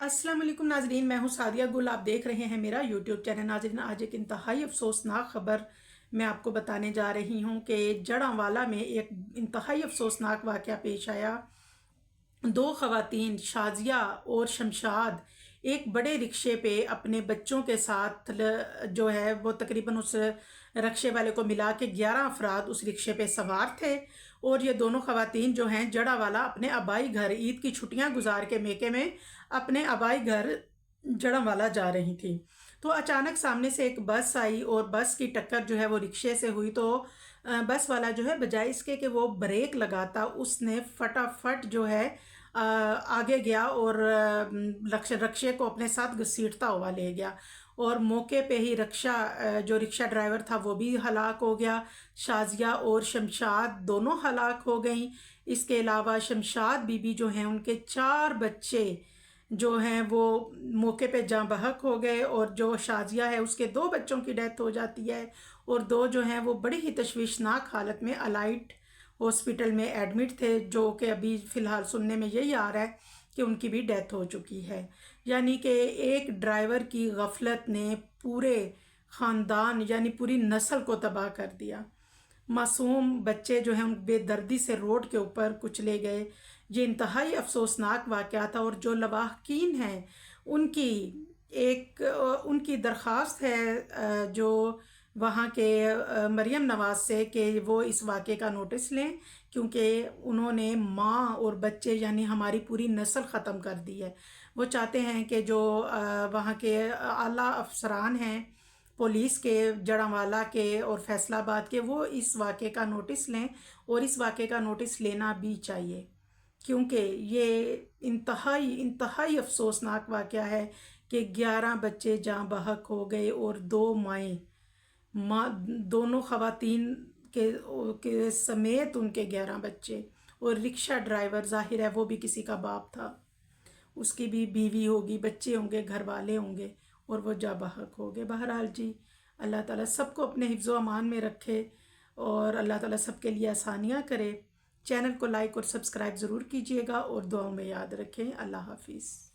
अस्सलाम वालेकुम नाजरीन, मैं हूं सादिया गुल। आप देख रहे हैं मेरा यूट्यूब चैनल। नाजरीन, आज एक इंतहाई अफसोसनाक ख़बर मैं आपको बताने जा रही हूं कि जड़ांवाला में एक इंतहाई अफसोसनाक वाक़या पेश आया। दो ख़वातीन शाजिया और शमशाद एक बड़े रिक्शे पे अपने बच्चों के साथ जो है वो तकरीबन उस रिक्शे वाले को मिला के 11 अफराद उस रिक्शे पे सवार थे। और ये दोनों ख़वातीन जो हैं जड़ांवाला अपने आबाई घर ईद की छुट्टियां गुजार के मेके में अपने आबाई घर जड़ांवाला जा रही थी। तो अचानक सामने से एक बस आई और बस की टक्कर जो है वो रिक्शे से हुई। तो बस वाला जो है बजाय इसके कि वो ब्रेक लगाता, उसने फटाफट जो है आगे गया और रक्षे को अपने साथ घसीटता हुआ ले गया। और मौके पे ही जो रिक्शा ड्राइवर था वो भी हलाक हो गया। शाजिया और शमशाद दोनों हलाक हो गई। इसके अलावा शमशाद बीबी जो हैं उनके 4 बच्चे जो हैं वो मौके पे जाँ बहक हो गए। और जो शाजिया है उसके 2 बच्चों की डेथ हो जाती है और 2 जो हैं वो बड़ी ही तशवीशनाक हालत में अलाइट हॉस्पिटल में एडमिट थे, जो कि अभी फ़िलहाल सुनने में यही आ रहा है कि उनकी भी डेथ हो चुकी है। यानी कि एक ड्राइवर की गफलत ने पूरे ख़ानदान यानी पूरी नस्ल को तबाह कर दिया। मासूम बच्चे जो हैं उन बेदर्दी से रोड के ऊपर कुचले गए। ये इंतहाई अफसोसनाक वाक़या था। और जो लवाहकीन हैं उनकी दरख्वास्त है जो वहाँ के मरियम नवाज से कि वो इस वाक़े का नोटिस लें, क्योंकि उन्होंने माँ और बच्चे यानी हमारी पूरी नस्ल ख़त्म कर दी है। वो चाहते हैं कि जो वहाँ के आला अफसरान हैं पुलिस के, जड़ांवाला के और फैसलाबाद के, वो इस वाक़े का नोटिस लें। और इस वाक़े का नोटिस लेना भी चाहिए, क्योंकि ये इंतहाई इंतहाई अफसोसनाक वाक़या है कि 11 बच्चे जाँ बहक हो गए और 2 माँ दोनों ख़वातीन के समेत उनके 11 बच्चे। और रिक्शा ड्राइवर ज़ाहिर है वो भी किसी का बाप था, उसकी भी बीवी होगी, बच्चे होंगे, घर वाले होंगे, और वो जा बहक हो गए। बहरहाल जी, अल्लाह ताला सबको अपने हिफ्ज़ व अमान में रखे और अल्लाह ताला सबके लिए आसानियाँ करे। चैनल को लाइक और सब्सक्राइब ज़रूर कीजिएगा और दुआओं में याद रखें। अल्लाह हाफिज़।